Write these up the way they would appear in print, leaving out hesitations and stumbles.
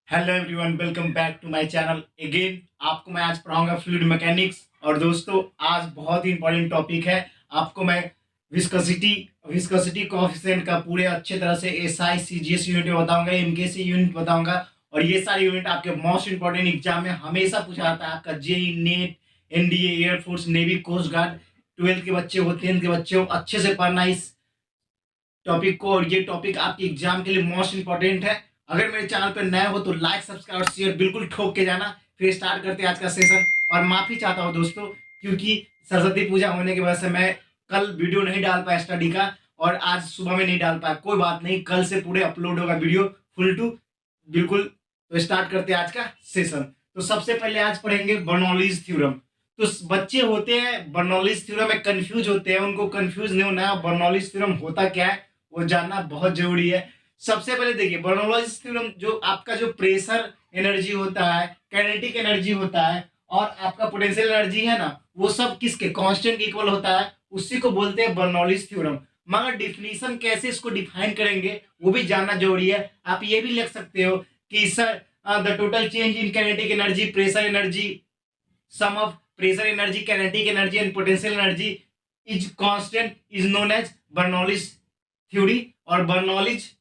Hello everyone, welcome back to my channel again. आपको मैं आज पढ़ाऊंगा फ्लूइड मैकेनिक्स। और दोस्तों, आज बहुत ही इंपॉर्टेंट टॉपिक है। आपको मैं विस्कोसिटी विस्कोसिटी कोएफिशिएंट का पूरे अच्छे तरह से एसआई सीजीएस यूनिट में बताऊंगा, एमकेसी यूनिट बताऊंगा। और ये सारे यूनिट आपके मोस्ट इंपॉर्टेंट एग्जाम में हमेशा पूछा जाता है। आपका JEE, NET, NDA, air force, navy, coast guard, 12th के बच्चे हो, 10th के बच्चे हो, अच्छे से पढ़ना इस टॉपिक को। और ये टॉपिक आपके एग्जाम के लिए मोस्ट इंपॉर्टेंट है। अगर मेरे चैनल पर नए हो तो लाइक, सब्सक्राइब और शेयर बिल्कुल ठोक के जाना। फिर स्टार्ट करते हैं आज का सेशन। और माफी चाहता हूँ दोस्तों, क्योंकि सरस्वती पूजा होने की वजह से मैं कल वीडियो नहीं डाल पाया स्टडी का, और आज सुबह में नहीं डाल पाया। कोई बात नहीं, कल से पूरे अपलोड होगा वीडियो फुल टू बिल्कुल। तो स्टार्ट करते हैं आज का सेशन। तो सबसे पहले आज पढ़ेंगे बर्नौलीज थ्योरम। तो बच्चे होते हैं बर्नौलीज थ्योरम में कंफ्यूज होते हैं, उनको कंफ्यूज नहीं होना है। बर्नौलीज थ्योरम होता क्या है वो जानना बहुत जरूरी है। सबसे पहले देखिए, बर्नौलीज थ्योरम जो आपका जो प्रेशर एनर्जी होता है, काइनेटिक एनर्जी होता है, और आपका पोटेंशियल एनर्जी है ना, वो सब किसके कांस्टेंट इक्वल होता है, उसी को बोलते हैं बर्नौलीज थ्योरम। मगर डिफिनीशन कैसे इसको डिफाइन करेंगे वो भी जानना जरूरी है। आप ये भी लिख सकते हो कि sir, the total change in kinetic energy, pressure energy, sum of pressure energy, kinetic energy and potential energy is constant is known as Bernoulli's theory और बर्नौलीज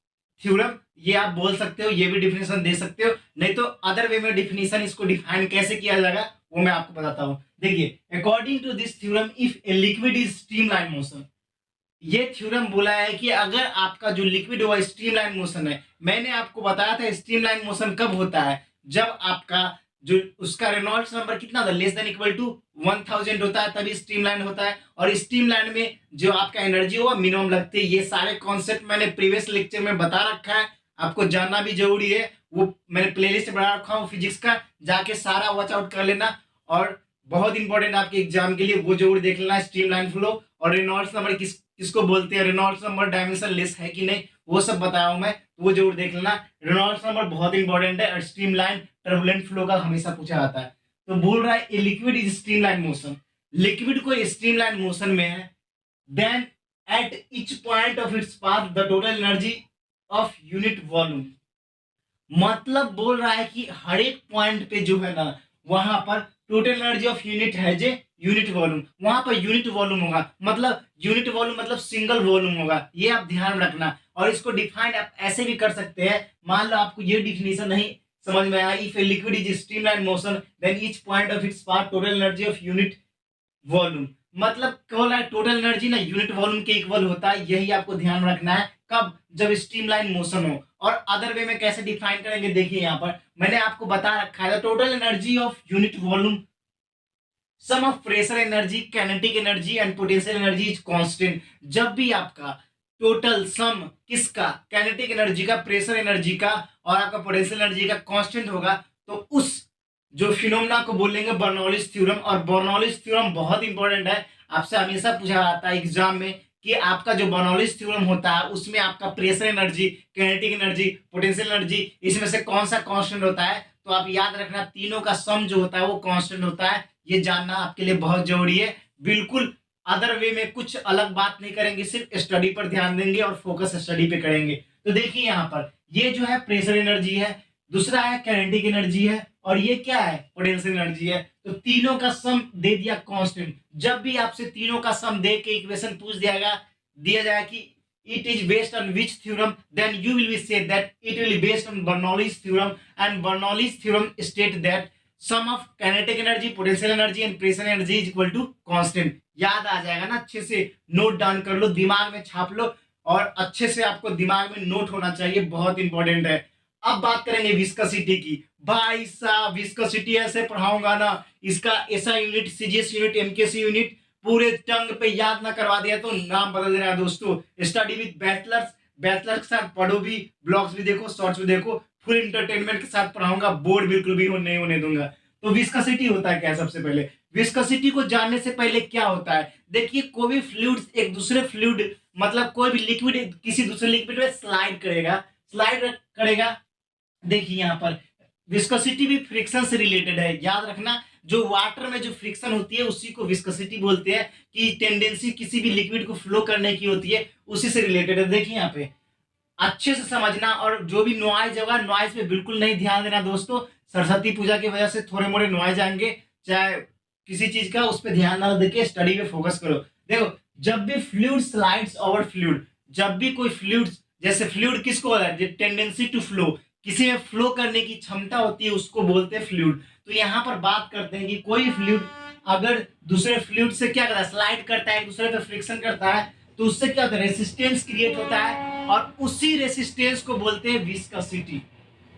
थ्योरम। ये आप बोल सकते हो, ये भी डिफिनेशन दे सकते हो। नहीं तो अदर वे में डिफिनेशन इसको डिफाइन कैसे किया जाएगा वो मैं आपको बताता हूं। देखिए, according to this theorem, if a liquid is streamline motion, ये थ्योरम बोला है कि अगर आपका जो लिक्विड हुआ स्ट्रीमलाइन मोशन है। मैंने आपको बताया था स्ट्रीमलाइन मोशन कब होता है, जब आपका जो उसका रेनॉल्ड्स नंबर कितना था, लेस देन इक्वल टू 1000 होता है, तभी स्ट्रीमलाइन होता है। और स्ट्रीमलाइन में जो आपका एनर्जी हुआ मिनिमम लगती है। ये सारे कॉन्सेप्ट मैंने प्रीवियस लेक्चर में बता रखा है, आपको जानना भी जरूरी है। वो मैंने प्लेलिस्ट बना रखा हूँ फिजिक्स का, जाके सारा वॉच आउट कर लेना। और बहुत इंपॉर्टेंट आपके एग्जाम के लिए, वो जरूर देख लेना स्ट्रीमलाइन फ्लो। और रेनॉल्ड्स नंबर किसको बोलते हैं, रेनॉल्ड्स नंबर डायमेंशन लेस है कि नहीं, वो सब बताया हूं मैं, तो वो जरूर देख लेना। रेनॉल्ड्स नंबर बहुत इंपॉर्टेंट है। और स्ट्रीमलाइन टर्बुलेंट फ्लो का हमेशा पूछा जाता है। तो बोल रहा है a liquid is streamline motion, liquid को स्ट्रीमलाइन मोशन में है, then at each point of its path the total energy of unit volume. मतलब बोल रहा है कि हर एक पॉइंट पे जो है ना, वहां पर टोटल एनर्जी ऑफ यूनिट है जे यूनिट वॉल्यूम, वहां पर यूनिट वॉल्यूम होगा। मतलब यूनिट वॉल्यूम मतलब सिंगल वॉल्यूम होगा, ये आप ध्यान रखना। और इसको डिफाइन आप ऐसे भी कर सकते हैं। मान लो आपको ये डिफिनेशन नहीं समझ में आया, if a liquid is streamline motion then each point of its path total energy of unit volume. मतलब क्या, टोटल एनर्जी ना यूनिट वॉल्यूम के इक्वल होता है। यही आपको ध्यान रखना है, कब, जब स्ट्रीमलाइन मोशन हो। और अदर वे में कैसे डिफाइन करेंगे, देखिए यहाँ पर मैंने आपको बता रखा है, total energy of unit volume, sum of pressure energy, kinetic energy and potential energy is constant. जब भी आपका टोटल सम किसका, काइनेटिक एनर्जी का, प्रेशर एनर्जी का और आपका पोटेंशियल एनर्जी का कांस्टेंट होगा, तो उस जो फिनोमेना को बोलेंगे बर्नौलीज थ्योरम। और बर्नौलीज थ्योरम बहुत इंपॉर्टेंट है, आपसे हमेशा पूछा जाता है एग्जाम में कि आपका जो बर्नौलीज थ्योरम होता है उसमें आपका pressure energy, kinetic energy, potential energy, इसमें से कौन सा कांस्टेंट होता है। तो आप याद रखना, तीनों का सम जो होता है वो कांस्टेंट होता है। ये जानना आपके लिए बहुत जरूरी है। बिल्कुल अदर वे में कुछ अलग बात नहीं करेंगे, सिर्फ स्टडी पर ध्यान देंगे और फोकस स्टडी पे करेंगे। तो देखिए यहाँ पर ये जो है प्रेशर एनर्जी है, दूसरा है काइनेटिक एनर्जी है, और ये क्या है, पोटेंशियल एनर्जी है। तो तीनों का सम दे दिया कांस्टेंट। जब भी आपसे तीनों का सम दे के इक्वेशन पूछ दिया जाएगा कि it is based on which theorem, then you will be say that it will be based on Bernoulli's theorem, and Bernoulli's theorem state that sum of kinetic energy, potential energy and pressure energy is equal to constant। याद आ जाएगा ना, अच्छे से note down कर लो, दिमाग में छाप लो, और अच्छे से आपको दिमाग में नोट होना चाहिए, बहुत इंपॉर्टेंट है। अब बात करेंगे विस्कोसिटी की। भाई साहब, विस्कोसिटी ऐसे पढ़ाऊंगा ना, इसका ऐसा unit, CGS unit, MKC unit पूरे टंग पे याद ना करवा दिया तो नाम बदल रहा है दोस्तों। स्टडी विद बैचलर्स, बैचलर के साथ पढ़ो भी, ब्लॉग्स भी देखो, शॉर्ट्स भी देखो, फुल इंटरटेनमेंट के साथ पढ़ाऊंगा, बोर्ड बिल्कुल भी नहीं होने दूंगा। तो विस्कोसिटी होता है क्या, सबसे पहले विस्कोसिटी को जानने से पहले क्या होता है, देखिए कोई भी फ्लूइड एक दूसरे फ्लूइड, मतलब कोई भी लिक्विड किसी दूसरे लिक्विड में स्लाइड करेगा। देखिए यहाँ पर विस्कोसिटी भी फ्रिक्शन से रिलेटेड है, याद रखना। जो वाटर में जो फ्रिक्शन होती है उसी को विस्कोसिटी बोलते हैं, कि टेंडेंसी किसी भी लिक्विड को फ्लो करने की होती है, उसी से रिलेटेड है। देखिए यहाँ पे अच्छे से समझना, और जो भी नॉइज होगा नॉइज पे बिल्कुल नहीं ध्यान देना दोस्तों। सरस्वती पूजा की वजह से थोड़े मोड़े नॉइज आएंगे, चाहे किसी चीज का, उस पर ध्यान ना देके स्टडी पे फोकस करो। देखो, जब भी फ्लूइड स्लाइड्स ओवर फ्लूइड, जब भी कोई फ्लूइड, जैसे फ्लूइड किसको बोला है, टेंडेंसी टू फ्लो, किसी में फ्लो करने की क्षमता होती है, उसको बोलते हैं फ्लूइड। तो यहाँ पर बात करते हैं कि कोई फ्लूइड अगर दूसरे फ्लूइड से क्या करता है, स्लाइड करता है, एक दूसरे पे फ्रिक्शन करता है, तो उससे क्या होता है, रेसिस्टेंस क्रिएट होता है, और उसी रेसिस्टेंस को बोलते हैं विस्कोसिटी।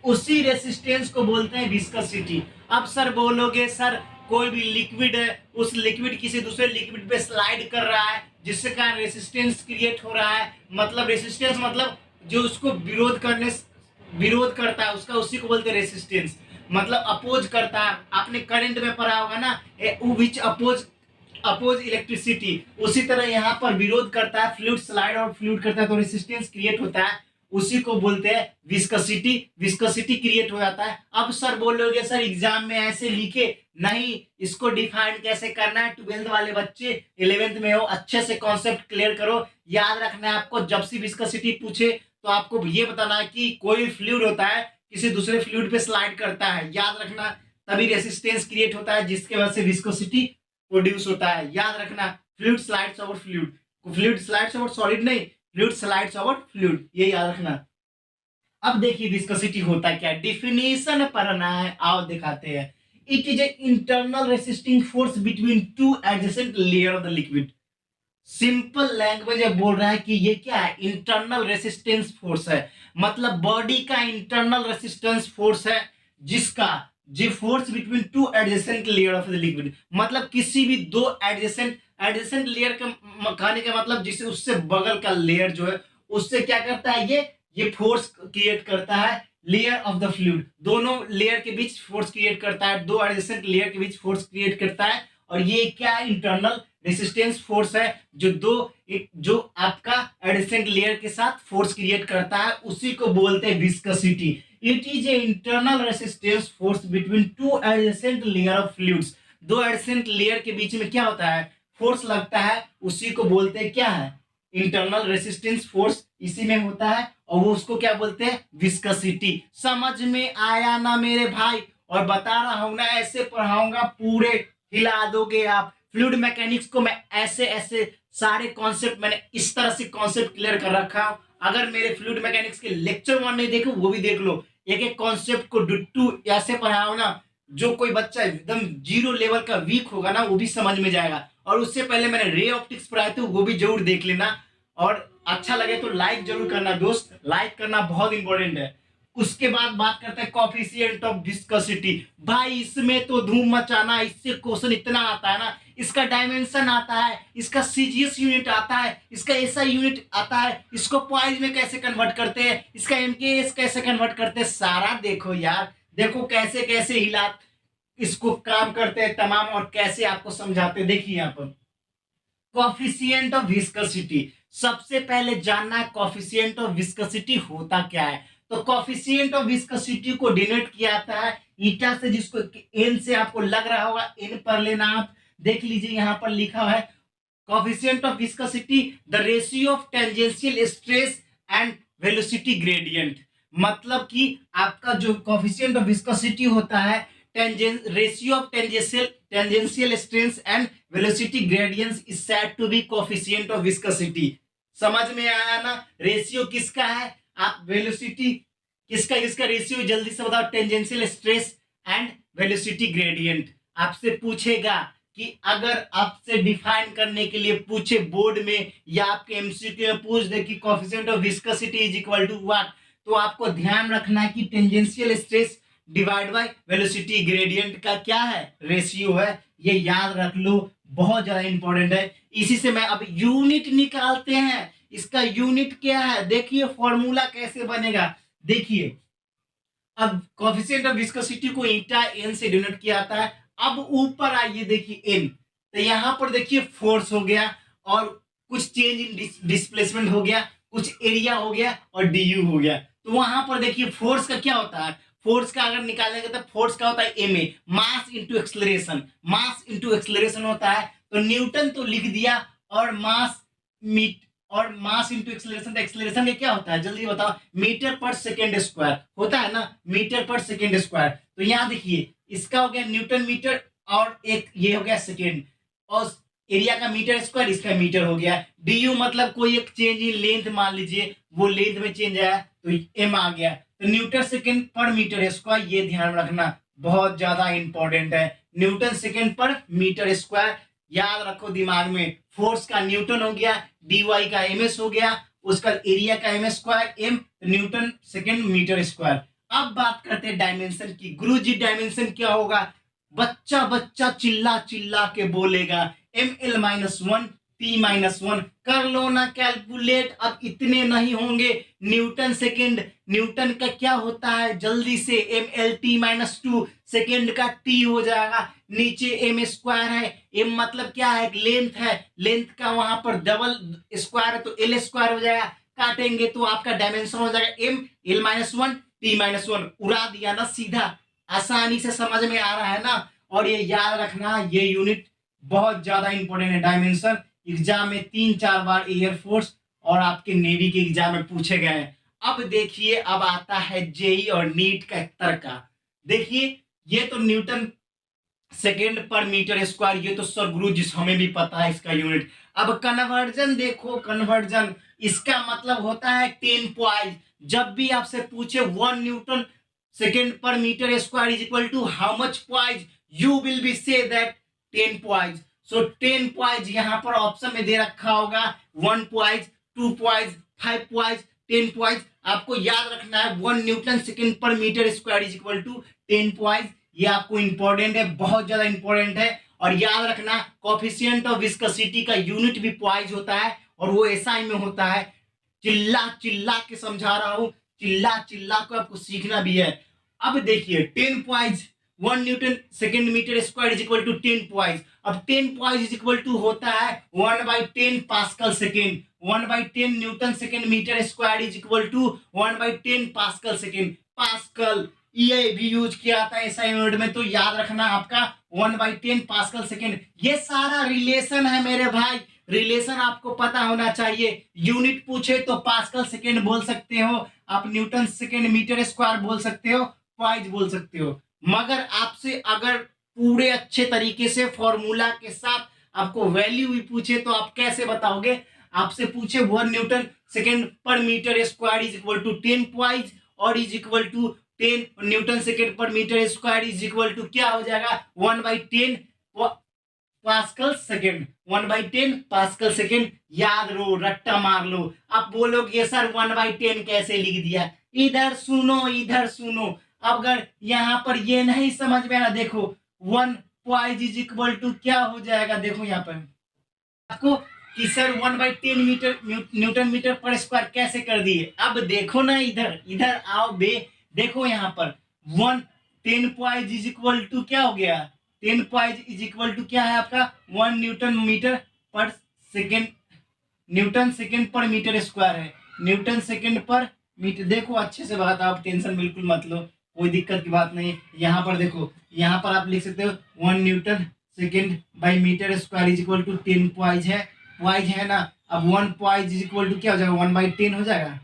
उसी रेसिस्टेंस को बोलते हैं विस्कोसिटी। अब सर बोलोगे, सर कोई भी लिक्विड है, उस लिक्विड किसी दूसरे लिक्विड पे स्लाइड कर रहा है, जिससे कारण रेसिस्टेंस क्रिएट हो रहा है, मतलब रेसिस्टेंस मतलब जो उसको विरोध करता है उसका, उसी को बोलते हैं रेसिस्टेंस, मतलब अपोज करता है। आपने करंट में पढ़ा होगा ना, विच अपोज इलेक्ट्रिसिटी, उसी तरह यहाँ पर विरोध करता है, फ्लूइड स्लाइड और फ्लूइड करता है तो रेसिस्टेंस क्रिएट होता है, उसी को बोलते हैं विस्कोसिटी। विस्कोसिटी क्रिएट हो जाता है। अब सर बोलोगे, सर एग्जाम में ऐसे लिखे नहीं, इसको डिफाइन कैसे करना है, 12th वाले बच्चे 11th में हो, अच्छे से कॉन्सेप्ट क्लियर करो। याद रखना है आपको, जब से विस्कोसिटी पूछे तो आपको ये बताना है कि कोई फ्लूइड होता है, किसी दूसरे फ्लूइड पे स्लाइड करता है, याद रखना, तभी रेसिस्टेंस क्रिएट होता है, जिसके वजह से विस्कोसिटी प्रोड्यूस होता है। याद रखना, fluid slides over fluid, fluid slides over solid नहीं, फ्लूइड स्लाइड्स ओवर फ्लूइड, ये याद रखना। अब देखिए विस्कोसिटी होता क्या, डिफिनेशन पढ़ना है, आओ दिखाते हैं। It is a internal resisting force between two adjacent layer of the liquid. Simple language में बोल रहा है कि ये क्या है, इंटरनल रेसिस्टेंस फोर्स है, मतलब बॉडी का इंटरनल रेसिस्टेंस फोर्स है, जिसका जी force between two adjacent layer of the liquid, मतलब किसी भी दो एडजेसेंट लेयर का कहने का मतलब जिसे उससे बगल का लेयर जो है, उससे क्या करता है, ये फोर्स क्रिएट करता है, लेयर ऑफ द फ्लूइड, दोनों लेयर के बीच फोर्स क्रिएट करता है, दो एडजेसेंट लेयर के बीच फोर्स क्रिएट करता है। और ये क्या है, इंटरनल रेसिस्टेंस फोर्स है, जो आपका एडजेसेंट लेयर के साथ फोर्स क्रिएट करता है, उसी को बोलते हैं viscosity. It is a internal resistance force between two adjacent layer of fluids. दो एडजेसेंट लेयर के बीच में क्या होता है, फोर्स लगता है, उसी को बोलते हैं क्या है, इंटरनल रेसिस्टेंस फोर्स, इसी में होता है, और वो उसको क्या बोलते हैं, विस्कोसिटी। समझ में आया ना मेरे भाई, और बता रहा हूं ना, ऐसे पढ़ाऊंगा पूरे हिला दोगे आप। फ्लूइड मैकेनिक्स को मैं ऐसे ऐसे सारे कॉन्सेप्ट मैंने इस तरह से कॉन्सेप्ट क्लियर कर रखा हूं। अगर मेरे फ्लूइड मैकेनिक्स के लेक्चर 1 नहीं देखो, वो भी देख लो, एक एक कॉन्सेप्ट को डिट्टू ऐसे पढ़ाओ ना, जो कोई बच्चा एकदम जीरो लेवल का वीक होगा ना, वो भी समझ में जाएगा। और उससे पहले मैंने रे ऑप्टिक्स पढ़ाए थे, वो भी जरूर देख लेना, और अच्छा लगे तो लाइक जरूर करना दोस्त, लाइक करना बहुत इंपॉर्टेंट है। उसके बाद बात करते हैं कॉफिशिएंट ऑफ विस्कोसिटी। भाई इसमें तो धूम मचाना, इससे क्वेश्चन इतना आता है ना, इसका डायमेंशन आता है, इसका सीजीएस यूनिट आता है, इसका एसआई यूनिट आता है, इसको पॉइंट में कैसे कन्वर्ट करते हैं, इसका एमकेएस कैसे कन्वर्ट करते हैं, सारा देखो यार, देखो कैसे कैसे हिला इसको काम करते हैं तमाम, और कैसे आपको समझाते हैं। देखिए यहाँ पर कॉफिशिएंट ऑफ विस्कोसिटी, सबसे पहले जानना है कॉफिशिएंट ऑफ विस्कोसिटी होता क्या है। तो कॉफिशिएंट ऑफ विस्कोसिटी को डिनोट किया जाता है ईटा से, जिसको एन से आपको लग रहा होगा, एन पर लेना आप, देख लीजिए यहाँ पर लिखा है coefficient of viscosity, the ratio of tangential stress and velocity gradient, मतलब कि आपका जो कॉफिशिएंट ऑफ विस्कोसिटी होता है, ratio of tangential stress and velocity gradient is said to be coefficient of viscosity. समझ में आया ना, रेशियो किसका है, आप वेलोसिटी किसका रेशियो जल्दी से बताओ, tangential stress and velocity gradient. आपसे पूछेगा कि अगर आपसे डिफाइन करने के लिए पूछे बोर्ड में, या आपके एमसीक्यू में पूछ दे कि coefficient of viscosity is equal to what, तो आपको ध्यान रखना है कि tangential stress divide by velocity gradient का क्या है, रेशियो है, ये याद रख लो, बहुत ज्यादा इंपॉर्टेंट है। इसी से मैं अब यूनिट निकालते हैं, इसका यूनिट क्या है, देखिए फॉर्मूला कैसे बनेगा। देखिए अब कोएफिशिएंट ऑफ विस्कोसिटी को ईटा एन से डिनोट किया जाता है। अब ऊपर आइए, देखिए एन, तो यहां पर देखिए फोर्स हो गया, और कुछ चेंज इन डिस्प्लेसमेंट हो गया, कुछ एरिया हो गया, और डीयू हो गया। तो वहां पर देखिए फोर्स का क्या होता है, फोर्स का अगर निकालेंगे तो फोर्स का होता है MA, mass into acceleration, mass into acceleration होता है। तो न्यूटन तो लिख दिया, और मास और मास इंटू एक्सेलरेशन, तो एक्सेलरेशन का क्या होता है जल्दी बताओ, मीटर पर सेकेंड स्क्वायर होता है ना, मीटर पर सेकेंड स्क्वायर। तो यहाँ देखिए इसका हो गया न्यूटन मीटर और एक ये हो गया सेकेंड, और एरिया का मीटर स्क्वायर, इसका मीटर हो गया। डी मतलब कोई एक चेंज इन लेंथ मान लीजिए, वो लेंथ में चेंज आया तो एम आ गया। तो newton second per metre square, ये ध्यान रखना बहुत ज्यादा इंपॉर्टेंट है, newton second per metre square याद रखो दिमाग में। फोर्स का न्यूटन हो गया, डी वाई का एम एस हो गया, उसका एरिया का M square M, newton second metre square. अब बात करते हैं डायमेंशन की। गुरुजी डायमेंशन क्या होगा, बच्चा बच्चा चिल्ला चिल्ला के बोलेगा ml-1 t-1, कर लो ना कैलकुलेट। अब इतने नहीं होंगे, न्यूटन सेकेंड, न्यूटन का क्या होता है जल्दी से, mlt-2 सेकेंड का t हो जाएगा, नीचे m स्क्वायर है, m मतलब क्या है लेंथ है, लेंथ का वहां पर डबल स्क्वायर है तो l स्क्वायर हो जाएगा, काटेंगे तो आपका डायमेंशन हो जाएगा ml-1 t-1। उड़ा दिया ना सीधा, आसानी से समझ में आ रहा है ना। और ये याद रखना, ये यूनिट बहुत ज्यादा इंपॉर्टेंट है। डायमेंशन एग्जाम में 3-4 बार एयरफोर्स और आपके नेवी के एग्जाम में पूछे गए हैं। अब देखिए, अब आता है जेई और नीट का तर्का। देखिए ये तो newton second per metre square, ये तो सर गुरु जिस हमें भी पता है इसका यूनिट। अब कन्वर्जन देखो, कन्वर्जन इसका मतलब होता है 10 पॉइंट। जब भी आपसे पूछे 1 newton second per metre square is equal to how much point, you will be say that 10 point. So 10 point यहाँ पर ऑप्शन में दे रखा होगा, 1 पॉइंट, 2 पॉइंट, 5 पॉइंट, 10 पॉइंट। आपको याद रखना है 1 newton second per metre square is equal to 10 point. ये आपको इंपॉर्टेंट है, बहुत ज्यादा इंपॉर्टेंट है। और याद रखना कोएफिशिएंट ऑफ विस्कोसिटी का यूनिट भी पॉइंट होता है, और वो एसआई में होता है। चिल्ला चिल्ला के समझा रहा हूं, चिल्ला चिल्ला को आपको सीखना भी है। अब देखिए 10 point, 1 newton second metre square is equal to 10 point. अब 10 पॉइंट इज इक्वल टू होता है 1/10 pascal second, 1/10 newton second metre square is equal to 1/10 pascal second. Pascal ये भी यूज किया था ऐसा यूनिट में, तो याद रखना आपका 1/10 पास्कल सेकेंड। ये सारा रिलेशन है मेरे भाई, रिलेशन आपको पता होना चाहिए। यूनिट पूछे तो पास्कल सेकेंड बोल सकते हो आप, न्यूटन सेकेंड मीटर स्क्वायर बोल सकते हो, पॉइंट बोल सकते हो। मगर आपसे अगर पूरे अच्छे तरीके से फॉर्मूला के साथ आपको वैल्यू भी पूछे तो आप कैसे बताओगे। आपसे पूछे 1 newton second per metre square is equal to 10 point और is equal to 10 newton second per metre square is equal to क्या हो जाएगा 1/10 पास्कल सेकेंड, 1/10 पास्कल सेकेंड। याद रो, रट्टा मार लो। आप बोलोगे सर 1/10 कैसे लिख दिया, इधर सुनो इधर सुनो। अगर यहाँ पर ये नहीं समझ में आना, देखो 1 पॉइंट इज इक्वल टू क्या हो जाएगा, देखो यहाँ पर आपको कि सर 1/10 मीटर न्यूटन मीटर पर स्क्वायर कैसे कर दिए। अब देखो ना, इधर इधर आओ बे, देखो यहाँ पर 10 पॉइंट इज इक्वल टू क्या हो गया, 10 पॉइंट इज इक्वल टू क्या है आपका 1 न्यूटन मीटर पर second, Newton second per metre square है, न्यूटन सेकेंड पर मीटर। देखो अच्छे से बात, आप टेंशन बिल्कुल मत लो, कोई दिक्कत की बात नहीं। यहाँ पर देखो, यहाँ पर आप लिख सकते हो 1 newton second by metre square is equal to 10 point है, पॉइंट है ना। अब 1 पॉइंट इज इक्वल टू क्या हो जाएगा 1/10 हो जाएगा,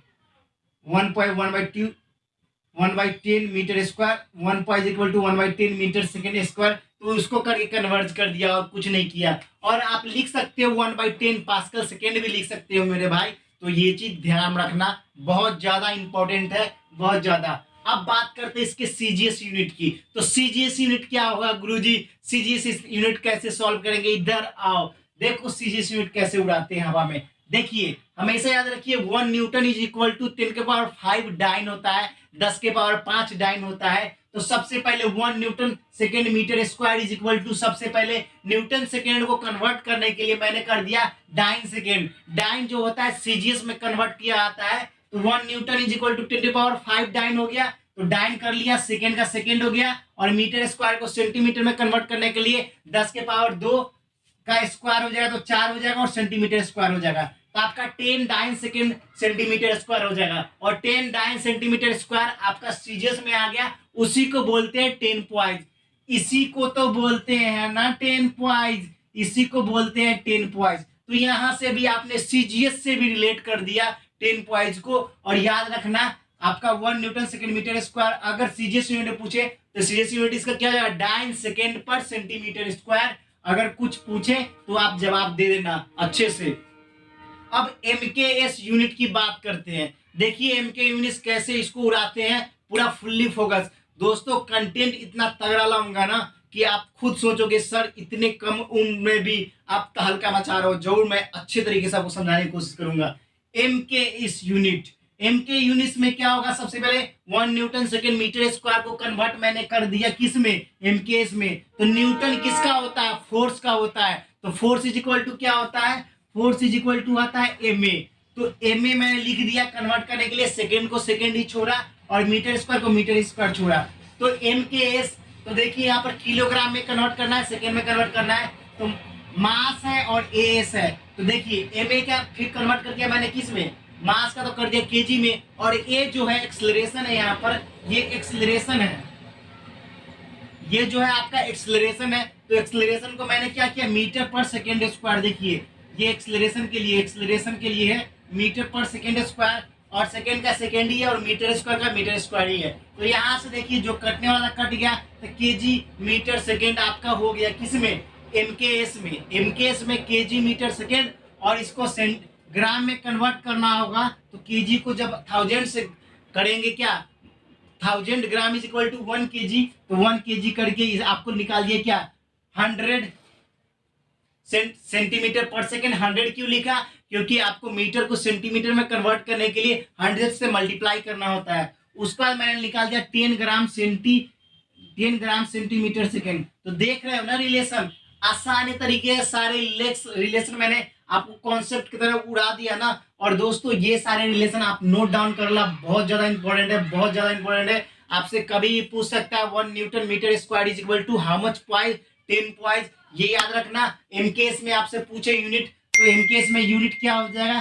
1/10 metre square, 1 point equal to 1/10 metre second square. तो उसको करके कन्वर्ट कर दिया और कुछ नहीं किया। और आप लिख सकते हो 1/10 पास्कल सेकेंड भी लिख सकते हो मेरे भाई। तो ये चीज ध्यान रखना, बहुत ज्यादा इंपॉर्टेंट है, बहुत ज्यादा। अब बात करते हैं इसके सीजीएस यूनिट की। तो सीजीएस यूनिट क्या होगा गुरुजी, सीजीएस यूनिट कैसे सॉल्व करेंगे, इधर आओ। देखो सीजीएस यूनिट कैसे उड़ाते हैं हवा में। देखिए हमेशा याद रखिए 1 न्यूटन इज इक्वल टू 10 के पावर 5 डाइन होता है, 10 के पावर 5 डाइन होता है। तो सबसे पहले 1 newton second metre square is equal to, सबसे पहले न्यूटन सेकेंड को कन्वर्ट करने के लिए मैंने कर दिया डाइन सेकेंड। डाइन जो होता है सीजीएस में कन्वर्ट किया जाता है। तो 1 न्यूटन इज इक्वल टू 10 के पावर 5 डाइन हो गया, तो डाइन कर लिया, सेकेंड का सेकेंड हो गया। और मीटर स्क्वायर को सेंटीमीटर में कन्वर्ट करने के लिए 10 के पावर 2 का स्क्वायर हो जाएगा तो 4 हो जाएगा, और सेंटीमीटर स्क्वायर हो जाएगा। तो आपका 10 डाइन सेकेंड सेंटीमीटर स्क्वायर हो जाएगा। और 10 डाइन सेंटीमीटर स्क्वायर आपका सीजीएस में आ गया, उसी को बोलते हैं 10 पॉइंट। इसी को तो बोलते हैं ना 10 पॉइंट, इसी को बोलते हैं 10 पॉइंट। तो यहाँ से भी आपने सीजीएस से भी रिलेट कर दिया 10 पॉइंट्स को। और याद रखना आपका 1 न्यूटन सेकेंड मीटर स्क्वायर, अगर सीजीएस यूनिट पूछे तो सीजीएस यूनिट इसका क्या होगा, डाइन सेकेंड पर सेंटीमीटर स्क्वायर। अगर कुछ पूछे तो आप जवाब दे देना अच्छे से। अब एमकेएस यूनिट की बात करते हैं। देखिए एमके यूनिट कैसे इसको उड़ाते हैं, पूरा फुल्ली फोकस। दोस्तों कंटेंट इतना तगड़ा लाऊंगा ना कि आप खुद सोचोगे सर इतने कम उम्र में भी आप तहलका मचा रहे हो। जरूर मैं अच्छे तरीके से आपको समझाने की कोशिश करूंगा। एमके यूनिट में क्या होगा, सबसे पहले 1 न्यूटन सेकेंड मीटर स्क्वायर को कन्वर्ट मैंने कर दिया किस में, एमकेएस में। तो न्यूटन किसका होता है, फोर्स का होता है। तो फोर्स इज इक्वल टू क्या होता है, फोर्स इज इक्वल टू आता है एम ए। तो एम ए मैंने लिख दिया कन्वर्ट करने के लिए, सेकेंड को सेकेंड ही छोड़ा और मीटर स्क्वायर को मीटर स्क्वायर छोड़ा। तो एम के एस, तो देखिए यहाँ पर किलोग्राम में कन्वर्ट करना है, सेकेंड में कन्वर्ट करना है। तो मास है और ए एस है। तो देखिए एम ए का फिर कन्वर्ट कर दिया मैंने किस में, मास का तो कर दिया केजी में। और ए जो है एक्सेलरेशन है, यहाँ पर ये एक्सेलरेशन है, ये जो है आपका एक्सेलरेशन है। तो एक्सेलरेशन को मैंने क्या किया, मीटर पर सेकेंड स्क्वायर। देखिए ये एक्सेलरेशन के लिए है मीटर पर सेकेंड स्क्वायर, और सेकेंड का सेकेंड ही है और मीटर स्क्वायर का मीटर स्क्वायर ही है। तो यहाँ से देखिए जो कटने वाला कट गया, तो केजी मीटर सेकेंड आपका हो गया किस में, एमकेएस में। एमकेएस में केजी मीटर सेकेंड, और इसको ग्राम में कन्वर्ट करना होगा। तो केजी को जब 1000 से करेंगे, क्या 1000 gram is equal to 1 KG. तो 1 केजी करके आपको निकाल दिया क्या, 100 सेंटीमीटर पर सेकेंड। 100 क्यों लिखा, क्योंकि आपको मीटर को सेंटीमीटर में कन्वर्ट करने के लिए 100 से मल्टीप्लाई करना होता है। उसके बाद मैंने निकाल दिया 10 ग्राम सेंटीमीटर सेकेंड। तो देख रहे हो ना रिलेशन, आसानी तरीके से सारे रिलेशन मैंने आपको कॉन्सेप्ट की तरह उड़ा दिया ना। और दोस्तों ये सारे रिलेशन आप नोट डाउन कर ला, बहुत ज्यादा इंपॉर्टेंट है, बहुत ज्यादा इंपॉर्टेंट है। आपसे कभी भी पूछ सकता है 1 newton metre square is equal to how much point, 10 point. ये याद रखना। एमकेएस में आपसे पूछे यूनिट, तो एमकेएस में यूनिट क्या हो जाएगा,